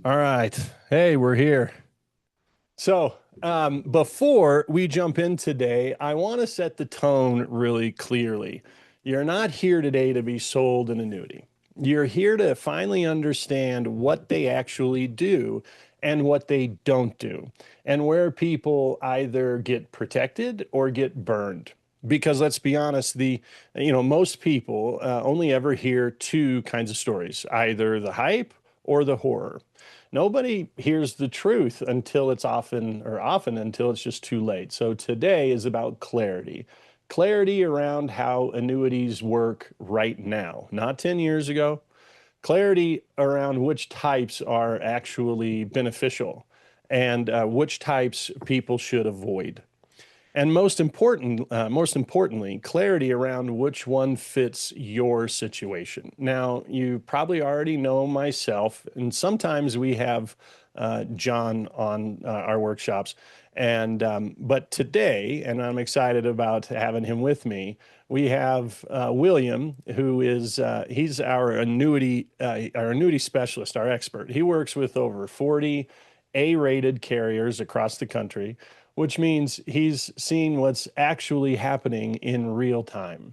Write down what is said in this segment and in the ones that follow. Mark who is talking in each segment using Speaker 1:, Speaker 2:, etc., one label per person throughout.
Speaker 1: All right. Hey, we're here. Before we jump in today, I want to set the tone really clearly. You're not here today to be sold an annuity. You're here to finally understand what they actually do and what they don't do, and where people either get protected or get burned. Because let's be honest, most people only ever hear two kinds of stories, either the hype or the horror. Nobody hears the truth until it's often until it's just too late. So today is about clarity. Clarity around how annuities work right now, not 10 years ago. Clarity around which types are actually beneficial and which types people should avoid. And most importantly, clarity around which one fits your situation. Now, you probably already know myself, and sometimes we have John on our workshops. And but today, and I'm excited about having him with me. We have William, who is he's our annuity specialist, our expert. He works with over 40 A-rated carriers across the country, which means he's seeing what's actually happening in real time.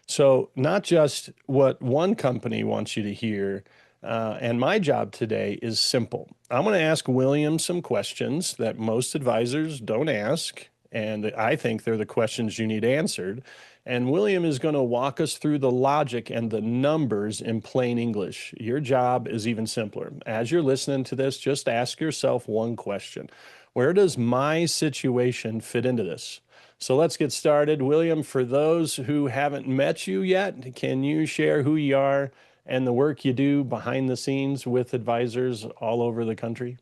Speaker 1: So, not just what one company wants you to hear. And my job today is simple. I'm going to ask William some questions that most advisors don't ask. And I think they're the questions you need answered. And William is going to walk us through the logic and the numbers in plain English. Your job is even simpler. As you're listening to this, just ask yourself one question. Where does my situation fit into this? So let's get started. William, for those who haven't met you yet, can you share who you are and the work you do behind the scenes with advisors all over the country?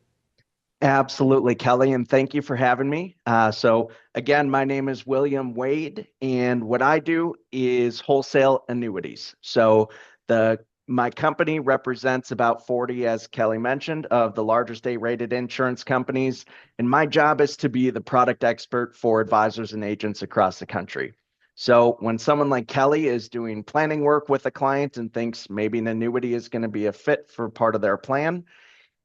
Speaker 2: Absolutely, Kelly, and thank you for having me. Again, my name is William Wade, and what I do is wholesale annuities. The my company represents about 40, as Kelly mentioned, of the largest A-rated insurance companies, and my job is to be the product expert for advisors and agents across the country. So when someone like Kelly is doing planning work with a client and thinks maybe an annuity is going to be a fit for part of their plan,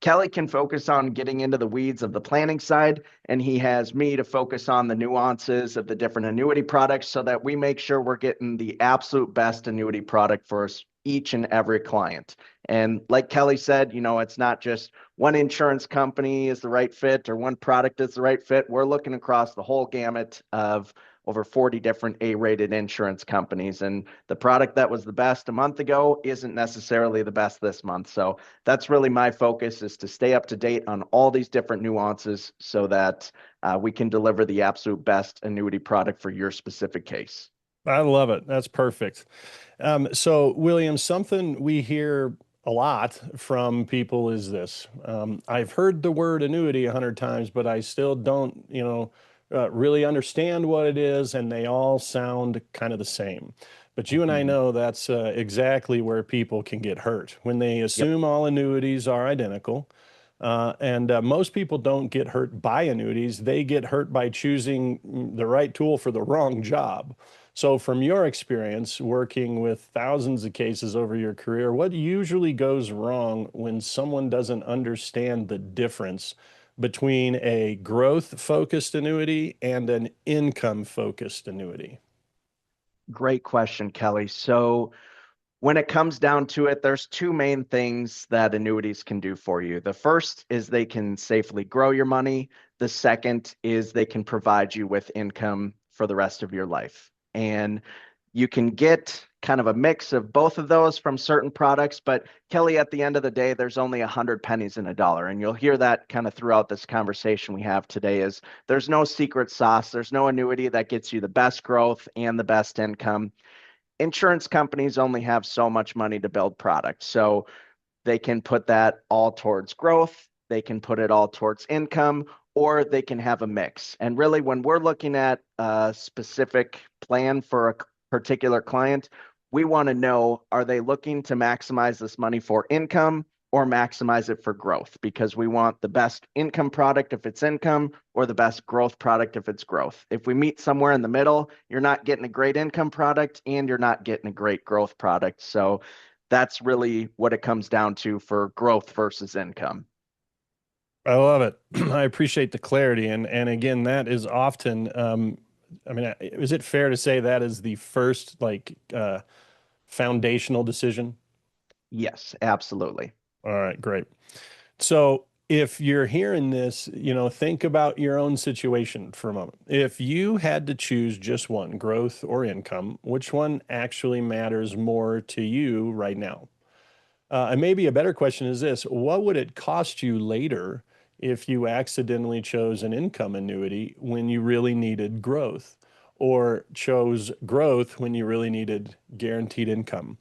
Speaker 2: Kelly can focus on getting into the weeds of the planning side, and he has me to focus on the nuances of the different annuity products so that we make sure we're getting the absolute best annuity product for each and every client. And like Kelly said, it's not just one insurance company is the right fit or one product is the right fit. We're looking across the whole gamut of over 40 different A-rated insurance companies. And the product that was the best a month ago isn't necessarily the best this month. So that's really my focus, is to stay up to date on all these different nuances so that we can deliver the absolute best annuity product for your specific case.
Speaker 1: I love it. That's perfect. William, something we hear a lot from people is this. I've heard the word annuity 100 times, but I still don't, really understand what it is, and they all sound kind of the same. But you and I
Speaker 2: Mhm.
Speaker 1: know that's exactly where people can get hurt when they
Speaker 2: Yep.
Speaker 1: assume all annuities are identical. And most people don't get hurt by annuities. They get hurt by choosing the right tool for the wrong job. So, from your experience working with thousands of cases over your career, what usually goes wrong when someone doesn't understand the difference between a growth focused annuity and an income focused annuity?
Speaker 2: Great question, Kelly. So when it comes down to it, there's two main things that annuities can do for you. The first is they can safely grow your money. The second is they can provide you with income for the rest of your life. And you can get kind of a mix of both of those from certain products. But Kelly, at the end of the day, there's only 100 pennies in a dollar. And you'll hear that kind of throughout this conversation we have today is there's no secret sauce. There's no annuity that gets you the best growth and the best income. Insurance companies only have so much money to build products. So they can put that all towards growth, they can put it all towards income, or they can have a mix. And really, when we're looking at a specific plan for a particular client, we want to know, are they looking to maximize this money for income or maximize it for growth? Because we want the best income product if it's income, or the best growth product if it's growth. If we meet somewhere in the middle, you're not getting a great income product and you're not getting a great growth product. So that's really what it comes down to for growth versus income.
Speaker 1: I love it. I appreciate the clarity. And again, that is often, I mean, is it fair to say that is the first foundational decision?
Speaker 2: Yes, absolutely.
Speaker 1: All right, great. So if you're hearing this, think about your own situation for a moment. If you had to choose just one, growth or income, which one actually matters more to you right now? And maybe a better question is this: what would it cost you later if you accidentally chose an income annuity when you really needed growth, or chose growth when you really needed guaranteed income?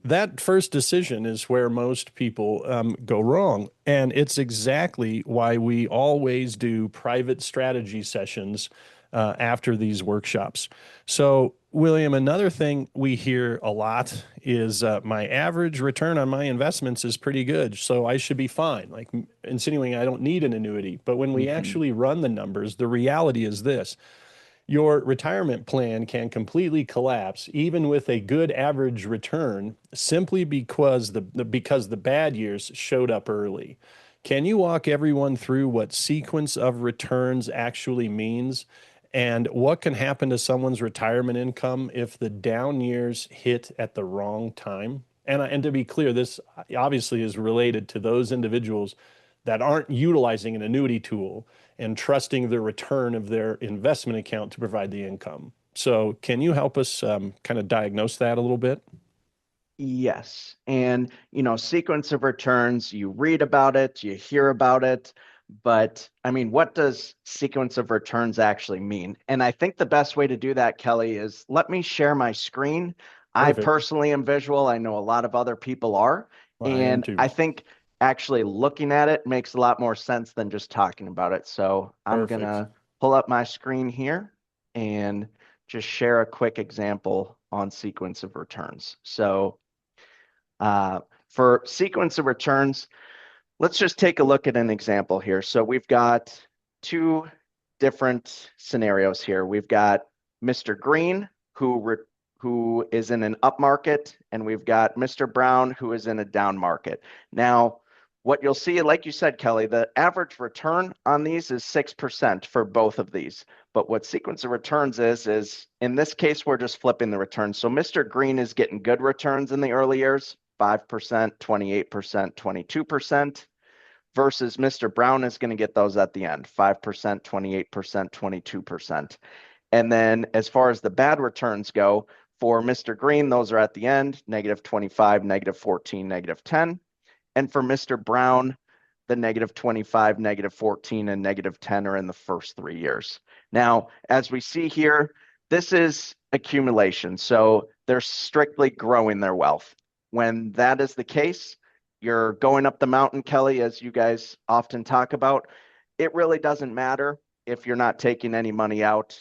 Speaker 1: That first decision is where most people go wrong. And it's exactly why we always do private strategy sessions after these workshops. So, William, another thing we hear a lot is my average return on my investments is pretty good, so I should be fine, like insinuating I don't need an annuity. But when we
Speaker 2: Mhm.
Speaker 1: actually run the numbers, the reality is this: your retirement plan can completely collapse even with a good average return simply because the bad years showed up early. Can you walk everyone through what sequence of returns actually means and what can happen to someone's retirement income if the down years hit at the wrong time? And to be clear, this obviously is related to those individuals that aren't utilizing an annuity tool and trusting the return of their investment account to provide the income. So, can you help us kind of diagnose that a little bit?
Speaker 2: Yes. And, sequence of returns, you read about it, you hear about it, but I mean, what does sequence of returns actually mean? And I think the best way to do that, Kelly, is let me share my screen. I
Speaker 1: Perfect.
Speaker 2: personally am visual. I know a lot of other people are.
Speaker 1: I am
Speaker 2: And
Speaker 1: too.
Speaker 2: I think actually looking at it makes a lot more sense than just talking about it. So I'm going
Speaker 1: Perfect.
Speaker 2: to pull up my screen here and just share a quick example on sequence of returns. So, uh, for sequence of returns, let's just take a look at an example here. So we've got two different scenarios here. We've got Mr. Green, who is in an up market, and we've got Mr. Brown, who is in a down market. Now, what you'll see, like you said, Kelly, the average return on these is 6% for both of these. But what sequence of returns is in this case, we're just flipping the returns. So Mr. Green is getting good returns in the early years, 5%, 28%, 22%, versus Mr. Brown is going to get those at the end, 5%, 28%, 22%. And then as far as the bad returns go, for Mr. Green, those are at the end, negative 25, negative 14, negative 10. And for Mr. Brown, the negative 25, negative 14, and negative 10 are in the first 3 years. Now, as we see here, this is accumulation. So they're strictly growing their wealth. When that is the case, you're going up the mountain, Kelly, as you guys often talk about. It really doesn't matter if you're not taking any money out,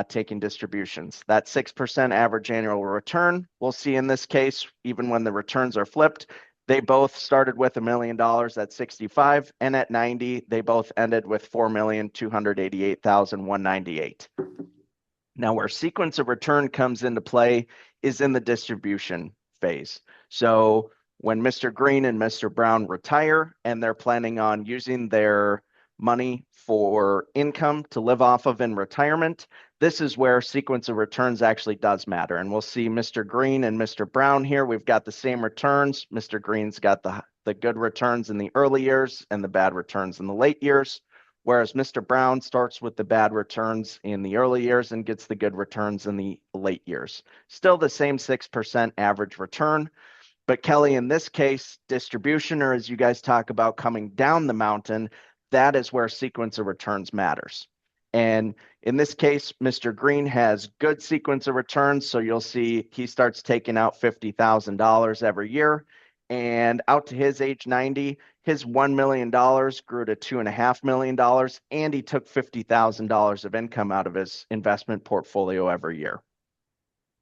Speaker 2: taking distributions. That 6% average annual return we'll see in this case, even when the returns are flipped, they both started with $1 million at 65, and at 90, they both ended with 4,288,198. Now, where sequence of return comes into play is in the distribution phase. So when Mr. Green and Mr. Brown retire and they're planning on using their money for income to live off of in retirement, this is where sequence of returns actually does matter. And we'll see Mr. Green and Mr. Brown here. We've got the same returns. Mr. Green's got the good returns in the early years and the bad returns in the late years, whereas Mr. Brown starts with the bad returns in the early years and gets the good returns in the late years. Still the same 6% average return. But Kelly, in this case, distribution, or as you guys talk about coming down the mountain, that is where sequence of returns matters. And in this case, Mr. Green has good sequence of returns. So you'll see he starts taking out $50,000 every year. And out to his age 90, his $1 million grew to $2.5 million. And he took $50,000 of income out of his investment portfolio every year.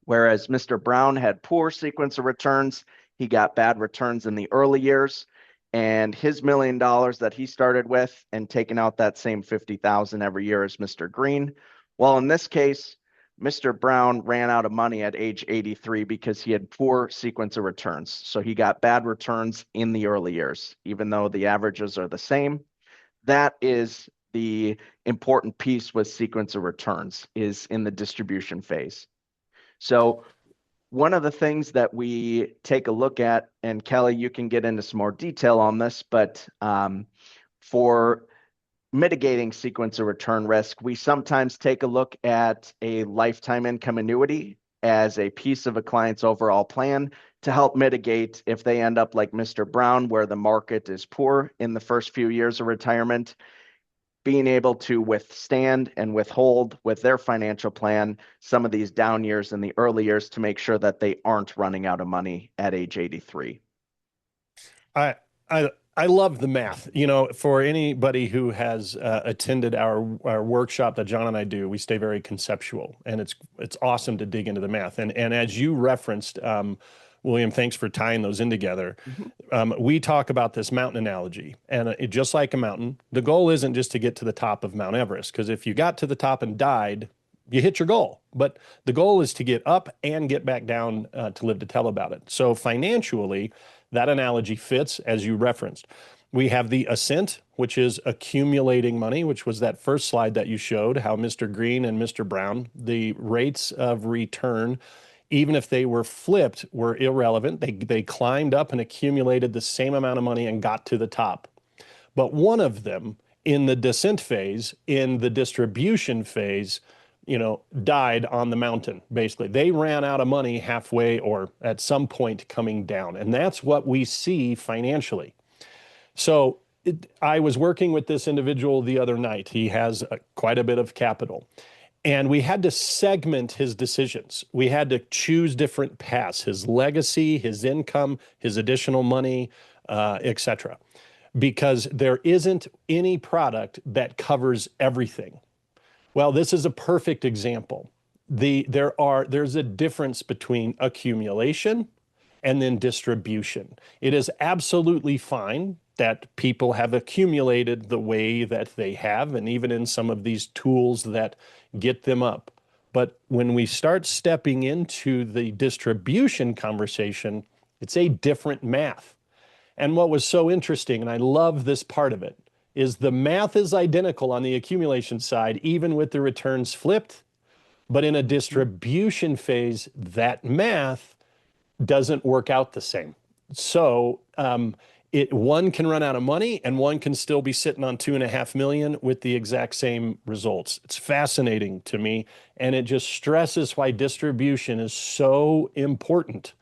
Speaker 2: Whereas Mr. Brown had poor sequence of returns, he got bad returns in the early years, and his $1 million that he started with and taking out that same 50,000 every year as Mr. Green. Well, in this case, Mr. Brown ran out of money at age 83 because he had poor sequence of returns. So he got bad returns in the early years, even though the averages are the same. that is the important piece with sequence of returns is in the distribution phase. So one of the things that we take a look at, and Kelly, you can get into some more detail on this, but for mitigating sequence of return risk, we sometimes take a look at a lifetime income annuity as a piece of a client's overall plan to help mitigate if they end up like Mr. Brown, where the market is poor in the first few years of retirement, being able to withstand and withhold with their financial plan some of these down years in the early years to make sure that they aren't running out of money at age 83.
Speaker 1: I I love the math. You know, for anybody who has attended our workshop that John and I do, we stay very conceptual, and it's awesome to dig into the math. And as you referenced, William, thanks for tying those in together.
Speaker 2: Mhm.
Speaker 1: We talk about this mountain analogy, and just like a mountain, the goal isn't just to get to the top of Mount Everest, because if you got to the top and died, you hit your goal. But the goal is to get up and get back down to live to tell about it. So financially, that analogy fits as you referenced. We have the ascent, which is accumulating money, which was that first slide that you showed, how Mr. Green and Mr. Brown, the rates of return, even if they were flipped, were irrelevant. They climbed up and accumulated the same amount of money and got to the top. But one of them in the descent phase, in the distribution phase, died on the mountain, basically. They ran out of money halfway or at some point coming down. And that's what we see financially. So I was working with this individual the other night. He has quite a bit of capital. And we had to segment his decisions. We had to choose different paths, his legacy, his income, his additional money, etc. Because there isn't any product that covers everything. Well, this is a perfect example. There's a difference between accumulation and then distribution. It is absolutely fine that people have accumulated the way that they have, and even in some of these tools that get them up. But when we start stepping into the distribution conversation, it's a different math. And what was so interesting, and I love this part of it, is the math is identical on the accumulation side, even with the returns flipped. But in a distribution phase, that math doesn't work out the same. So one can run out of money and one can still be sitting on 2.5 million with the exact same results. It's fascinating to me, and it just stresses why distribution is so important,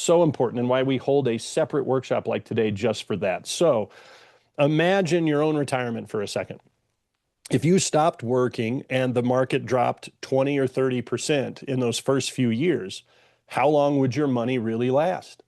Speaker 1: and why we hold a separate workshop like today just for that. So imagine your own retirement for a second. If you stopped working and the market dropped 20 or 30% in those first few years, how long would your money really last?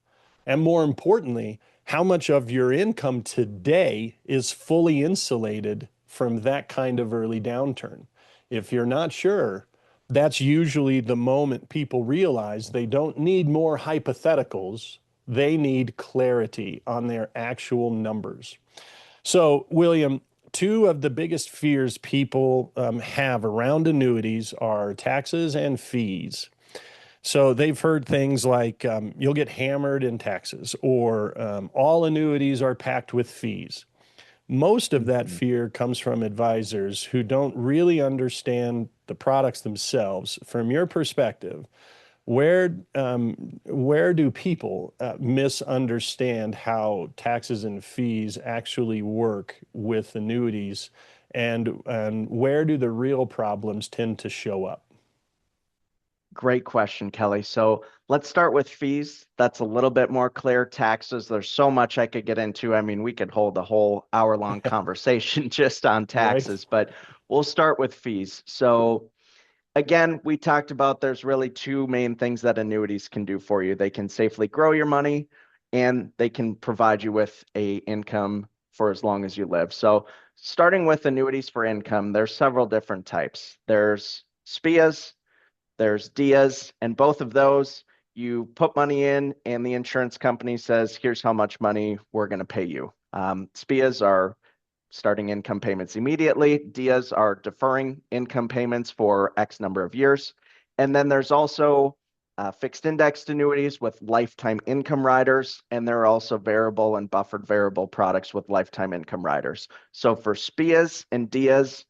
Speaker 1: And more importantly, how much of your income today is fully insulated from that kind of early downturn? If you're not sure, that's usually the moment people realize they don't need more hypotheticals. They need clarity on their actual numbers. So, William, two of the biggest fears people have around annuities are taxes and fees. So they've heard things like you'll get hammered in taxes, or all annuities are packed with fees. Most of that
Speaker 2: Mhm.
Speaker 1: fear comes from advisors who don't really understand the products themselves. From your perspective, where do people misunderstand how taxes and fees actually work with annuities, and where do the real problems tend to show up?
Speaker 2: Great question, Kelly. So let's start with fees. That's a little bit more clear. Taxes, there's so much I could get into. I mean, we could hold a whole hour-long conversation just on
Speaker 1: Right?
Speaker 2: taxes, but we'll start with fees. So again, we talked about there's really two main things that annuities can do for you. They can safely grow your money, and they can provide you with a income for as long as you live. So starting with annuities for income, there's several different types. There's SPIAs, there's DIAs, and both of those, you put money in and the insurance company says, here's how much money we're going to pay you. SPIAs are starting income payments immediately. DIAs are deferring income payments for X number of years. And then there's also fixed indexed annuities with lifetime income riders, and there are also variable and buffered variable products with lifetime income riders. So for SPIAs and DIAs,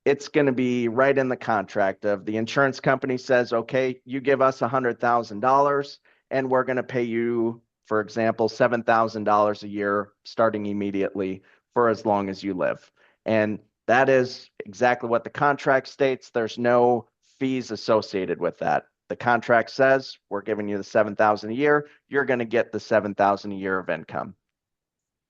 Speaker 2: it's going to be right in the contract of the insurance company says, okay, you give us $100,000 and we're going to pay you, for example, $7,000 a year starting immediately for as long as you live. And that is exactly what the contract states. There's no fees associated with that. The contract says we're giving you the 7,000 a year. You're going to get the 7,000 a year of income.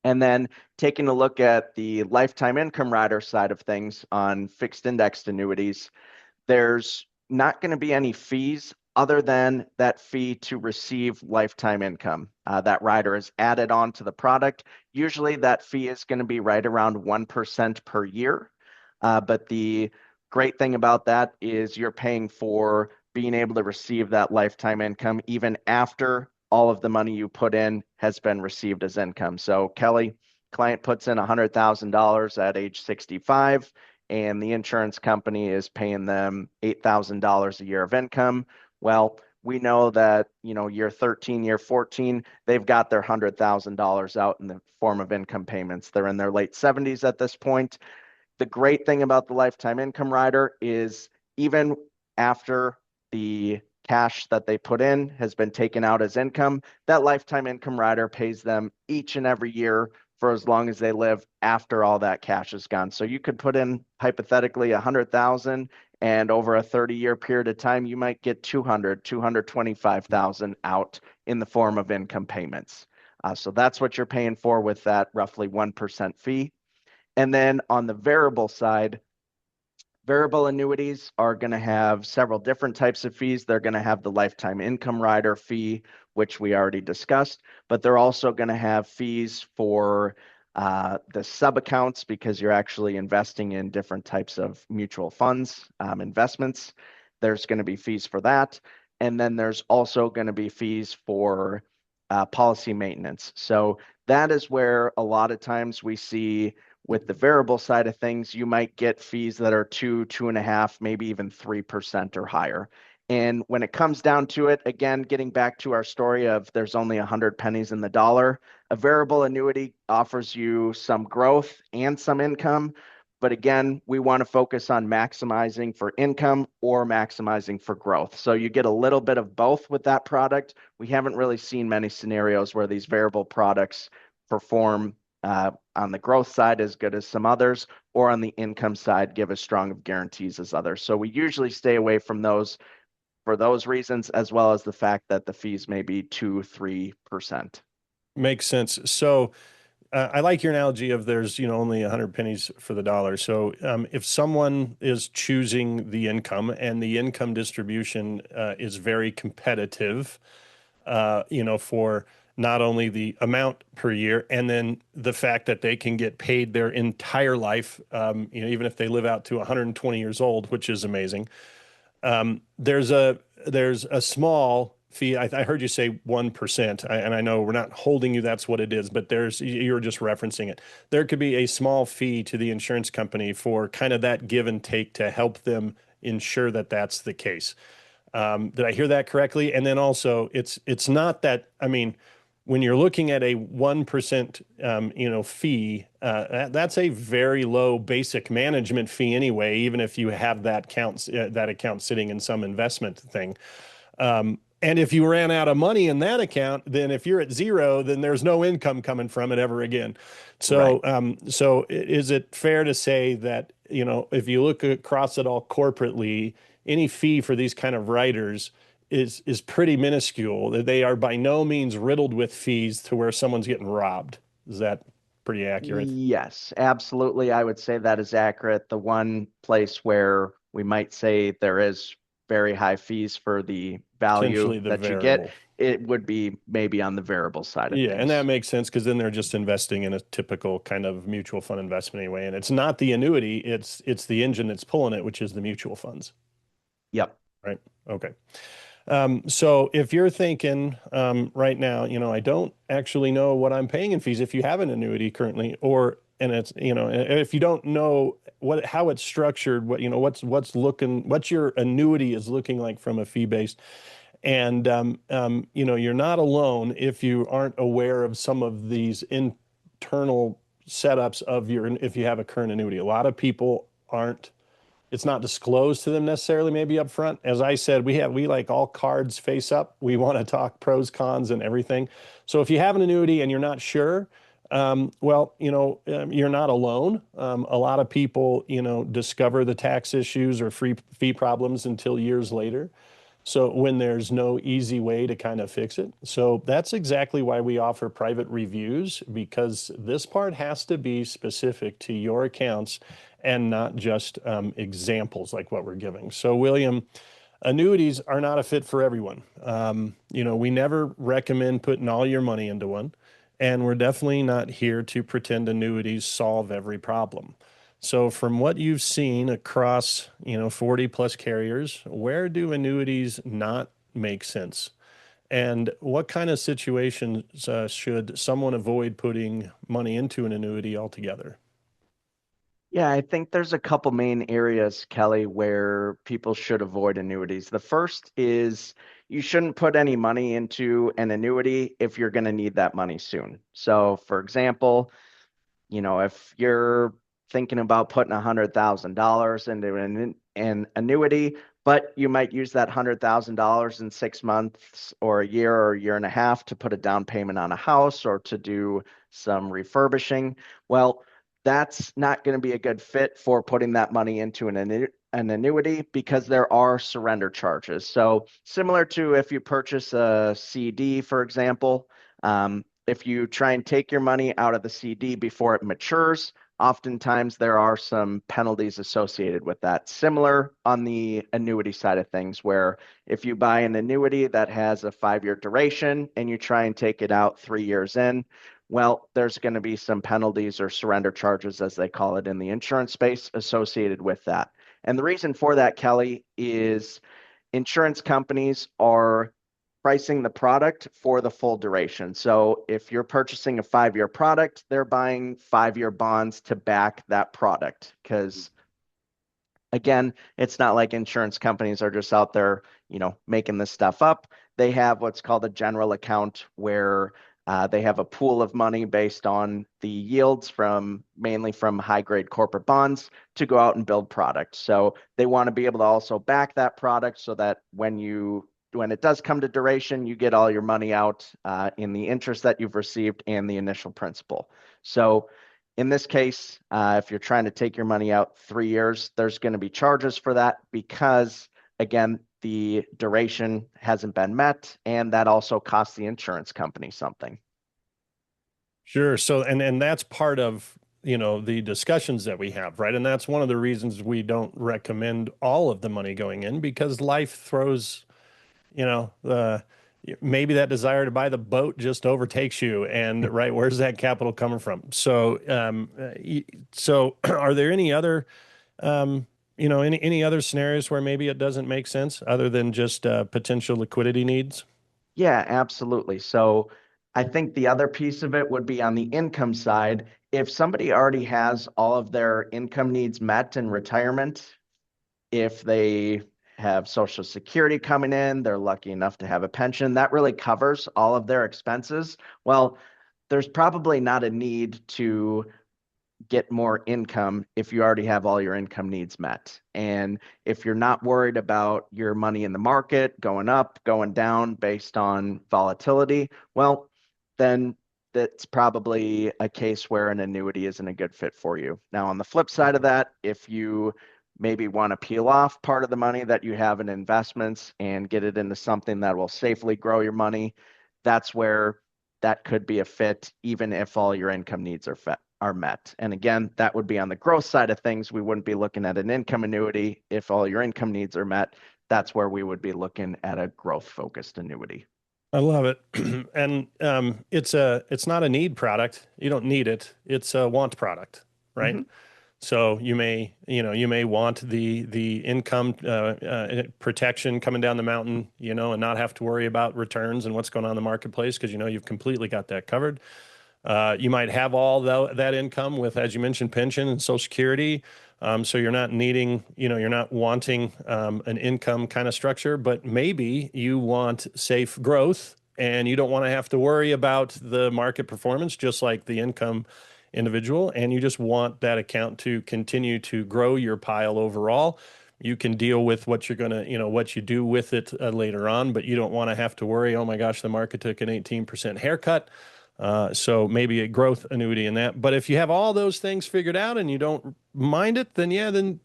Speaker 2: And then taking a look at the lifetime income rider side of things on fixed indexed annuities, there's not going to be any fees other than that fee to receive lifetime income. That rider is added on to the product. Usually that fee is going to be right around 1% per year. But the great thing about that is you're paying for being able to receive that lifetime income even after all of the money you put in has been received as income. So Kelly, client puts in $100,000 at age 65, and the insurance company is paying them $8,000 a year of income. Well, we know that, year 13, year 14, they've got their $100,000 out in the form of income payments. They're in their late 70s at this point. The great thing about the lifetime income rider is even after the cash that they put in has been taken out as income, that lifetime income rider pays them each and every year for as long as they live after all that cash is gone. So you could put in hypothetically 100,000 and over a 30-year period of time, you might get 225,000 out in the form of income payments. So that's what you're paying for with that roughly 1% fee. And then on the variable side, variable annuities are going to have several different types of fees. They're going to have the lifetime income rider fee, which we already discussed, but they're also going to have fees for the sub accounts because you're actually investing in different types of mutual funds, investments. There's going to be fees for that. And then there's also going to be fees for policy maintenance. So that is where a lot of times we see with the variable side of things, you might get fees that are 2.5, maybe even 3% or higher. And when it comes down to it, again, getting back to our story of there's only 100 pennies in the dollar, a variable annuity offers you some growth and some income. But again, we want to focus on maximizing for income or maximizing for growth. So you get a little bit of both with that product. We haven't really seen many scenarios where these variable products perform on the growth side as good as some others, or on the income side, give as strong of guarantees as others. So we usually stay away from those for those reasons, as well as the fact that the fees may be 2-3%.
Speaker 1: Makes sense. So I like your analogy of there's, only 100 pennies for the dollar. So if someone is choosing the income and the income distribution is very competitive, for not only the amount per year and then the fact that they can get paid their entire life, even if they live out to 120 years old, which is amazing. There's a small fee. I heard you say 1%, and I know we're not holding you. That's what it is, but you're just referencing it. There could be a small fee to the insurance company for kind of that give and take to help them ensure that that's the case. Did I hear that correctly? And then also, it's not that, I mean, when you're looking at a 1%, fee, that's a very low basic management fee anyway, even if you have that account sitting in some investment thing. And if you ran out of money in that account, then if you're at zero, then there's no income coming from it ever again.
Speaker 2: Right.
Speaker 1: So is it fair to say that, if you look across it all corporately, any fee for these kind of writers is pretty minuscule? They are by no means riddled with fees to where someone's getting robbed. Is that pretty accurate?
Speaker 2: Yes, absolutely. I would say that is accurate. The one place where we might say there is very high fees for the value
Speaker 1: Potentially the
Speaker 2: that you get,
Speaker 1: variable.
Speaker 2: it would be maybe on the variable side of
Speaker 1: Yeah, and that
Speaker 2: things.
Speaker 1: makes sense because then they're just investing in a typical kind of mutual fund investment anyway. And it's not the annuity, it's the engine that's pulling it, which is the mutual funds,
Speaker 2: Yep.
Speaker 1: right? Okay. So if you're thinking right now, I don't actually know what I'm paying in fees if you have an annuity currently, and it's, if you don't know how it's structured, what your annuity is looking like from a fee based. And you're not alone if you aren't aware of some of these internal setups of your if you have a current annuity. A lot of people aren't it's not disclosed to them necessarily maybe up front. As I said, we like all cards face up. We want to talk pros, cons, and everything. So if you have an annuity and you're not sure, you're not alone. A lot of people, discover the tax issues or free fee problems until years later. So when there's no easy way to kind of fix it. So that's exactly why we offer private reviews, because this part has to be specific to your accounts and not just examples like what we're giving. So William, annuities are not a fit for everyone. We never recommend putting all your money into one, and we're definitely not here to pretend annuities solve every problem. So from what you've seen across, 40 plus carriers, where do annuities not make sense? And what kind of situations should someone avoid putting money into an annuity altogether?
Speaker 2: Yeah, I think there's a couple main areas, Kelly, where people should avoid annuities. The first is you shouldn't put any money into an annuity if you're going to need that money soon. So, for example, if you're thinking about putting $100,000 into an annuity, but you might use that $100,000 in 6 months or a year and a half to put a down payment on a house or to do some refurbishing. Well, that's not going to be a good fit for putting that money into an annuity because there are surrender charges. So similar to if you purchase a CD, for example, if you try and take your money out of the CD before it matures, oftentimes there are some penalties associated with that. Similar on the annuity side of things, where if you buy an annuity that has a 5 year duration and you try and take it out 3 years in, well, there's going to be some penalties or surrender charges, as they call it in the insurance space, associated with that. And the reason for that, Kelly, is insurance companies are pricing the product for the full duration. So if you're purchasing a 5 year product, they're buying 5 year bonds to back that product. Because again, it's not like insurance companies are just out there, making this stuff up. They have what's called a general account where they have a pool of money based on the yields mainly from high grade corporate bonds to go out and build products. So they want to be able to also back that product so that when it does come to duration, you get all your money out in the interest that you've received and the initial principal. So in this case, if you're trying to take your money out 3 years, there's going to be charges for that because, again, the duration hasn't been met, and that also costs the insurance company something.
Speaker 1: Sure. So, and that's part of, the discussions that we have, right? And that's one of the reasons we don't recommend all of the money going in, because life throws, maybe that desire to buy the boat just overtakes you, and right, where's that capital coming from? So, are there any other, any other scenarios where maybe it doesn't make sense other than just potential liquidity needs?
Speaker 2: Yeah, absolutely. So I think the other piece of it would be on the income side. If somebody already has all of their income needs met in retirement, if they have Social Security coming in, they're lucky enough to have a pension, that really covers all of their expenses. Well, there's probably not a need to get more income if you already have all your income needs met. And if you're not worried about your money in the market going up, going down based on volatility, well, then that's probably a case where an annuity isn't a good fit for you. Now, on the flip side of that, if you maybe want to peel off part of the money that you have in investments and get it into something that will safely grow your money, that's where that could be a fit, even if all your income needs are met. And again, that would be on the growth side of things. We wouldn't be looking at an income annuity. If all your income needs are met, that's where we would be looking at a growth focused annuity.
Speaker 1: I love it. And it's not a need product. You don't need it. It's a want product, right?
Speaker 2: Mhm.
Speaker 1: So you may want the income protection coming down the mountain, and not have to worry about returns and what's going on in the marketplace because you've completely got that covered. You might have all that income with, as you mentioned, pension and Social Security. So you're not needing, you're not wanting an income kind of structure, but maybe you want safe growth and you don't want to have to worry about the market performance, just like the income individual. And you just want that account to continue to grow your pile overall. You can deal with what you're going to, what you do with it later on, but you don't want to have to worry, oh my gosh, the market took an 18% haircut. So maybe a growth annuity in that. But if you have all those things figured out and you don't mind it, then yeah, then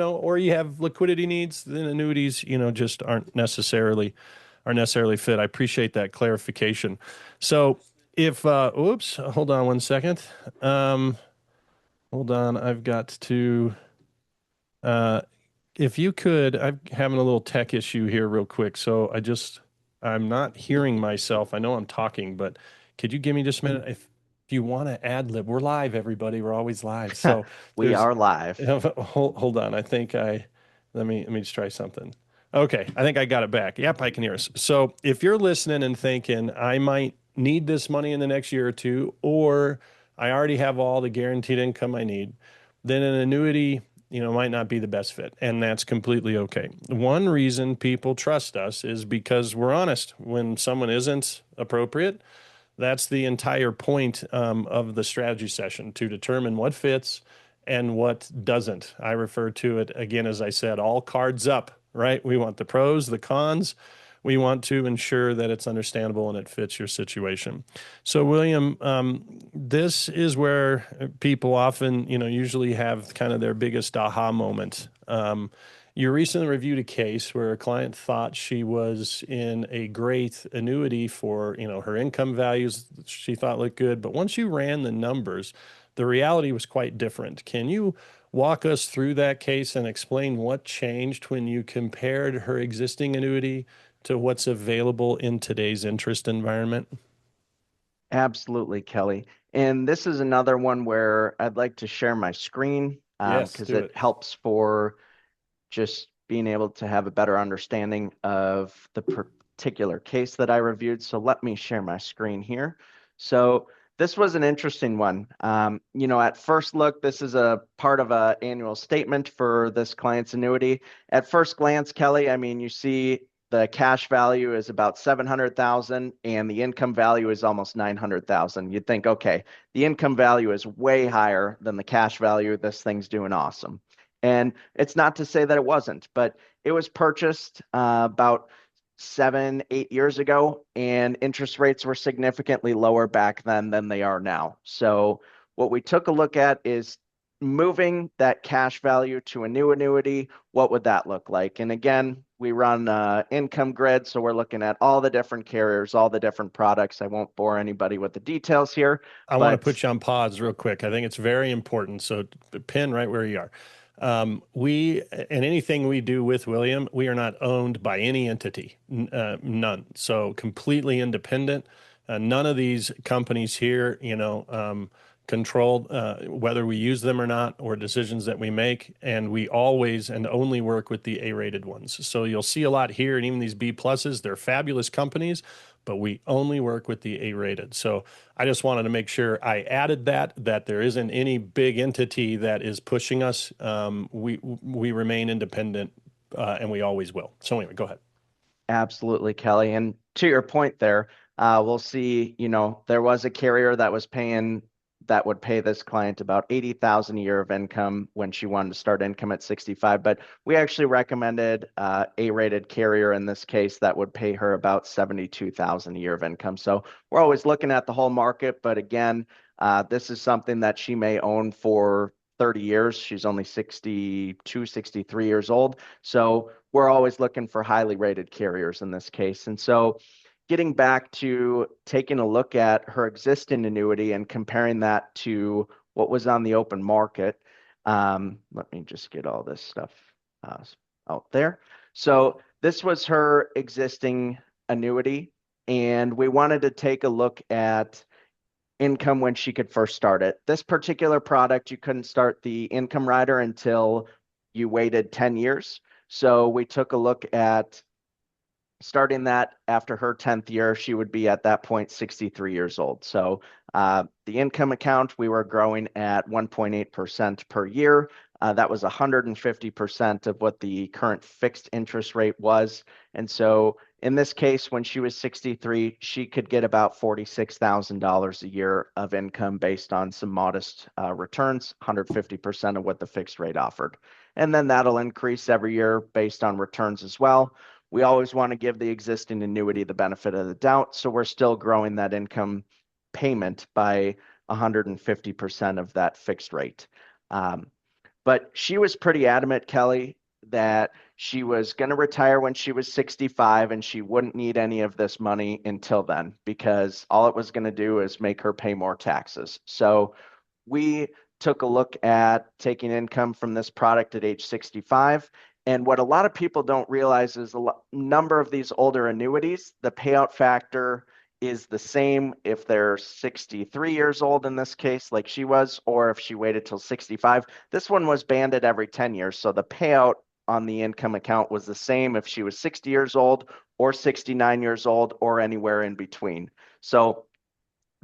Speaker 1: or you have liquidity needs, then annuities, just aren't necessarily fit. I appreciate that clarification. So if oops, hold on one second. Um, hold on, I've got to uh if you could, I'm having a little tech issue here real quick. So I'm not hearing myself. I know I'm talking, but could you give me just a minute? If you want to ad lib, we're live, everybody. We're always live. So
Speaker 2: We
Speaker 1: there's,
Speaker 2: are live.
Speaker 1: hold on. Let me just try something. Okay. I think I got it back. Yep. I can hear us. So if you're listening and thinking, I might need this money in the next year or two, or I already have all the guaranteed income I need, then an annuity might not be the best fit, and that's completely okay. One reason people trust us is because we're honest. When someone isn't appropriate, that's the entire point of the strategy session to determine what fits and what doesn't. I refer to it again, as I said, all cards up, right? We want the pros, the cons. We want to ensure that it's understandable and it fits your situation. So, William, this is where people often, usually have kind of their biggest aha moment. You recently reviewed a case where a client thought she was in a great annuity for, her income values she thought looked good, but once you ran the numbers, the reality was quite different. Can you walk us through that case and explain what changed when you compared her existing annuity to what's available in today's interest environment?
Speaker 2: Absolutely, Kelly. And this is another one where I'd like to share my screen
Speaker 1: Yes,
Speaker 2: because
Speaker 1: do
Speaker 2: it
Speaker 1: it.
Speaker 2: helps for just being able to have a better understanding of the particular case that I reviewed. So let me share my screen here. So this was an interesting one. At first look, this is a part of an annual statement for this client's annuity. At first glance, Kelly, I mean, you see the cash value is about 700,000 and the income value is almost 900,000. You'd think, okay, the income value is way higher than the cash value. This thing's doing awesome. And it's not to say that it wasn't, but it was purchased about 7, 8 years ago, and interest rates were significantly lower back then than they are now. So what we took a look at is moving that cash value to a new annuity. What would that look like? And again, we run income grid, so we're looking at all the different carriers, all the different products. I won't bore anybody with the details here,
Speaker 1: I want to
Speaker 2: but
Speaker 1: put you on pause real quick. I think it's very important. So pin right where you are. We and anything we do with William, we are not owned by any entity, none. So completely independent. None of these companies here, control whether we use them or not, or decisions that we make. And we always and only work with the A-rated ones. So you'll see a lot here, and even these B pluses, they're fabulous companies, but we only work with the A-rated. So I just wanted to make sure I added that there isn't any big entity that is pushing us. We remain independent, and we always will. So anyway, go ahead.
Speaker 2: absolutely, Kelly. And to your point there, we'll see, there was a carrier that would pay this client about 80,000 a year of income when she wanted to start income at 65. But we actually recommended A-rated carrier in this case that would pay her about 72,000 a year of income. So we're always looking at the whole market. But again, this is something that she may own for 30 years. She's only 62, 63 years old. So we're always looking for highly rated carriers in this case. And so getting back to taking a look at her existing annuity and comparing that to what was on the open market. Let me just get all this stuff uh, out there. So this was her existing annuity, and we wanted to take a look at income when she could first start it. This particular product, you couldn't start the income rider until you waited 10 years. So we took a look at starting that after her 10th year. She would be at that point 63 years old. So The income account, we were growing at 1.8% per year. That was 150% of what the current fixed interest rate was. And so in this case, when she was 63, she could get about $46,000 a year of income based on some modest returns, 150% of what the fixed rate offered. And then that'll increase every year based on returns as well. We always want to give the existing annuity the benefit of the doubt. So we're still growing that income payment by 150% of that fixed rate. But she was pretty adamant, Kelly, that she was going to retire when she was 65 and she wouldn't need any of this money until then because all it was going to do is make her pay more taxes. So we took a look at taking income from this product at age 65. And what a lot of people don't realize is number of these older annuities, the payout factor is the same if they're 63 years old in this case, like she was, or if she waited till 65. This one was banded every 10 years. So the payout on the income account was the same if she was 60 years old or 69 years old or anywhere in between. So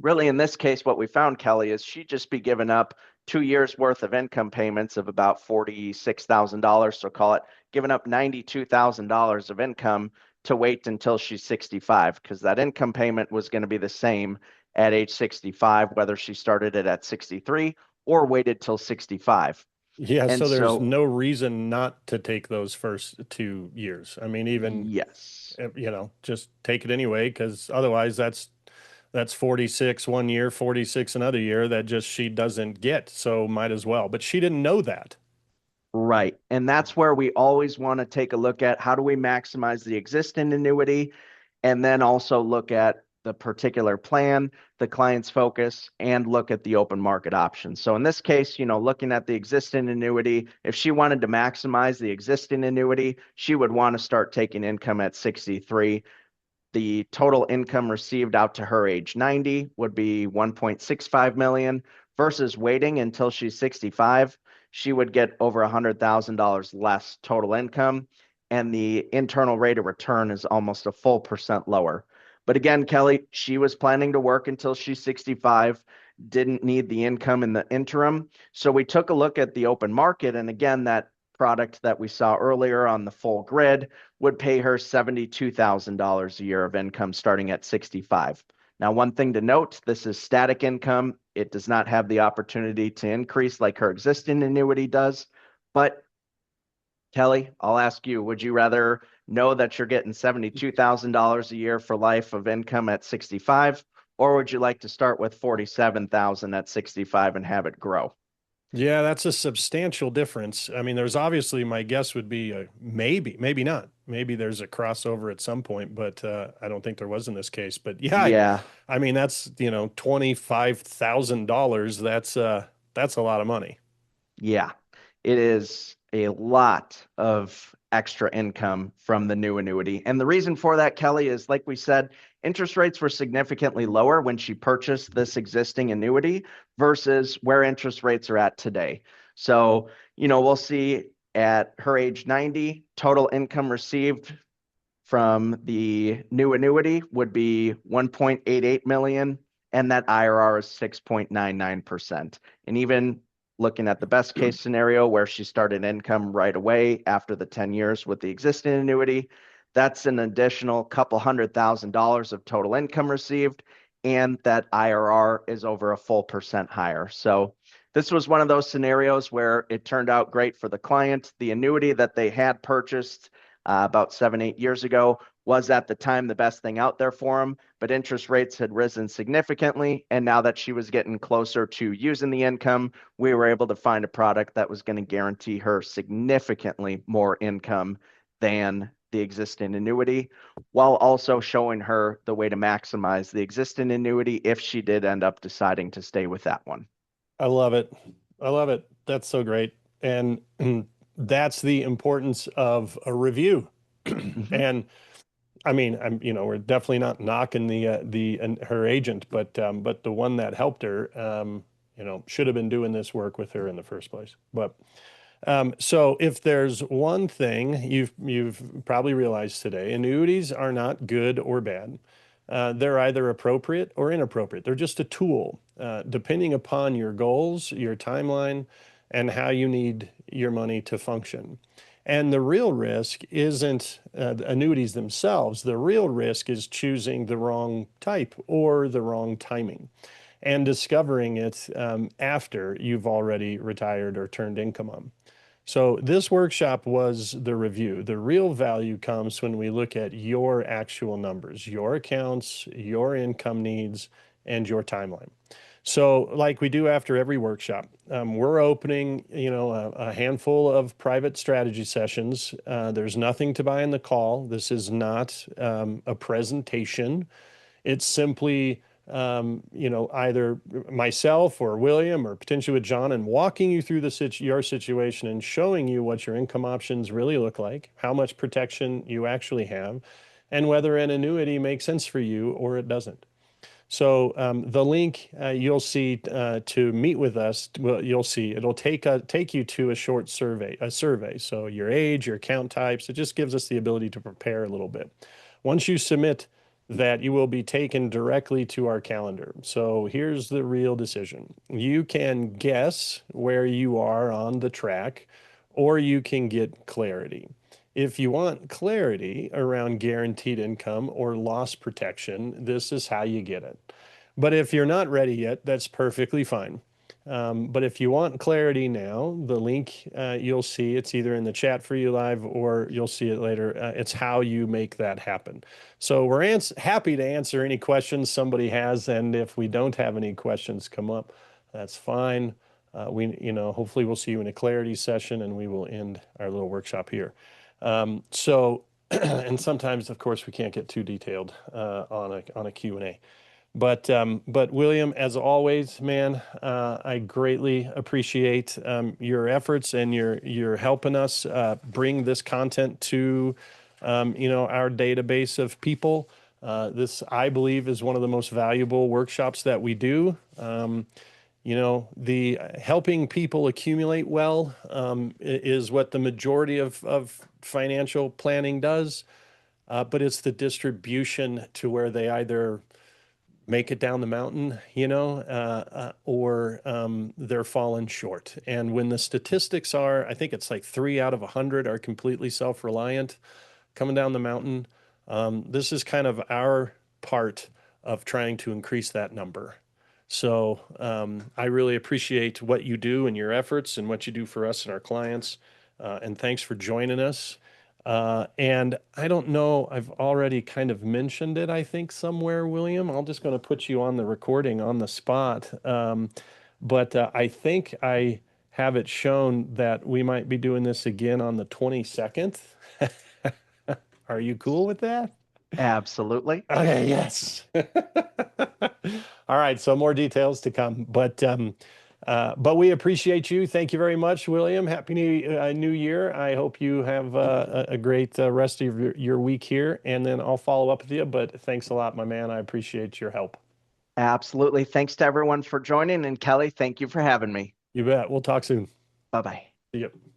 Speaker 2: really, in this case, what we found, Kelly, is she'd just be giving up 2 years worth of income payments of about $46,000. So call it giving up $92,000 of income to wait until she's 65, because that income payment was going to be the same at age 65, whether she started it at 63 or waited till 65.
Speaker 1: Yeah,
Speaker 2: And
Speaker 1: so there's
Speaker 2: so,
Speaker 1: no reason not to take those first 2 years. I mean, even
Speaker 2: yes.
Speaker 1: just take it anyway, because otherwise that's 46 one year, 46 another year that just she doesn't get. So might as well. But she didn't know that.
Speaker 2: Right. And that's where we always want to take a look at how do we maximize the existing annuity and then also look at the particular plan, the client's focus, and look at the open market options. So in this case, looking at the existing annuity, if she wanted to maximize the existing annuity, she would want to start taking income at 63. The total income received out to her age 90 would be 1.65 million versus waiting until she's 65. She would get over $100,000 less total income, and the internal rate of return is almost a full percent lower. But again, Kelly, she was planning to work until she's 65, didn't need the income in the interim. So we took a look at the open market, and again, that product that we saw earlier on the full grid would pay her $72,000 a year of income starting at 65. Now, one thing to note, this is static income. It does not have the opportunity to increase like her existing annuity does. But Kelly, I'll ask you, would you rather know that you're getting $72,000 a year for life of income at 65, or would you like to start with 47,000 at 65 and have it grow?
Speaker 1: Yeah, that's a substantial difference. I mean, there's obviously my guess would be maybe, maybe not. Maybe there's a crossover at some point, but I don't think there was in this case. But yeah,
Speaker 2: Yeah,
Speaker 1: I mean that's $25,000. That's a lot of money.
Speaker 2: yeah, it is a lot of extra income from the new annuity. And the reason for that, Kelly, is like we said, interest rates were significantly lower when she purchased this existing annuity versus where interest rates are at today. So, we'll see at her age 90, total income received from the new annuity would be 1.88 million, and that IRR is 6.99%. And even looking at the best case scenario where she started income right away after the 10 years with the existing annuity, that's an additional couple $100,000 of total income received, and that IRR is over a full percent higher. So this was one of those scenarios where it turned out great for the client. The annuity that they had purchased about 7, 8 years ago was at the time the best thing out there for them, but interest rates had risen significantly. And now that she was getting closer to using the income, we were able to find a product that was going to guarantee her significantly more income than the existing annuity, while also showing her the way to maximize the existing annuity if she did end up deciding to stay with that one.
Speaker 1: I love it. I love it. That's so great. And that's the importance of a review.
Speaker 2: Mhm.
Speaker 1: And I mean, we're definitely not knocking her agent, but the one that helped her, should have been doing this work with her in the first place. But so if there's one thing you've probably realized today, annuities are not good or bad. they're either appropriate or inappropriate. They're just a tool, depending upon your goals, your timeline, and how you need your money to function. And the real risk isn't the annuities themselves. The real risk is choosing the wrong type or the wrong timing and discovering it after you've already retired or turned income on. So this workshop was the review. The real value comes when we look at your actual numbers, your accounts, your income needs, and your timeline. So, like we do after every workshop, we're opening, a handful of private strategy sessions. There's nothing to buy in the call. This is not a presentation. It's simply, either myself or William or potentially with John and walking you through your situation and showing you what your income options really look like, how much protection you actually have, and whether an annuity makes sense for you or it doesn't. So the link you'll see to meet with us, well, you'll see it'll take you to a short survey. So your age, your account types, it just gives us the ability to prepare a little bit. Once you submit that, you will be taken directly to our calendar. So here's the real decision. You can guess where you are on the track, or you can get clarity. If you want clarity around guaranteed income or loss protection, this is how you get it. But if you're not ready yet, that's perfectly fine. But if you want clarity now, the link you'll see, it's either in the chat for you live or you'll see it later. It's how you make that happen. So we're happy to answer any questions somebody has. And if we don't have any questions come up, that's fine. Hopefully we'll see you in a clarity session and we will end our little workshop here. And sometimes, of course, we can't get too detailed on a Q&A. But William, as always, man, I greatly appreciate your efforts and your helping us bring this content to our database of people. This, I believe, is one of the most valuable workshops that we do. The helping people accumulate well is what the majority of financial planning does, but it's the distribution to where they either make it down the mountain, or they're falling short. And when the statistics are, I think it's like 3 out of 100 are completely self-reliant coming down the mountain. This is kind of our part of trying to increase that number. So I really appreciate what you do and your efforts and what you do for us and our clients. And thanks for joining us. And I don't know, I've already kind of mentioned it, I think, somewhere, William. I'm just going to put you on the recording on the spot. But I think I have it shown that we might be doing this again on the 22nd. Are you cool with that?
Speaker 2: Absolutely.
Speaker 1: Okay, yes. All right, so more details to come, but we appreciate you. Thank you very much, William. Happy New Year. I hope you have a great rest of your week here, and then I'll follow up with you. But thanks a lot, my man. I appreciate your help.
Speaker 2: Absolutely. Thanks to everyone for joining. And Kelly, thank you for having me.
Speaker 1: You bet. We'll talk soon.
Speaker 2: Bye bye.
Speaker 1: See you.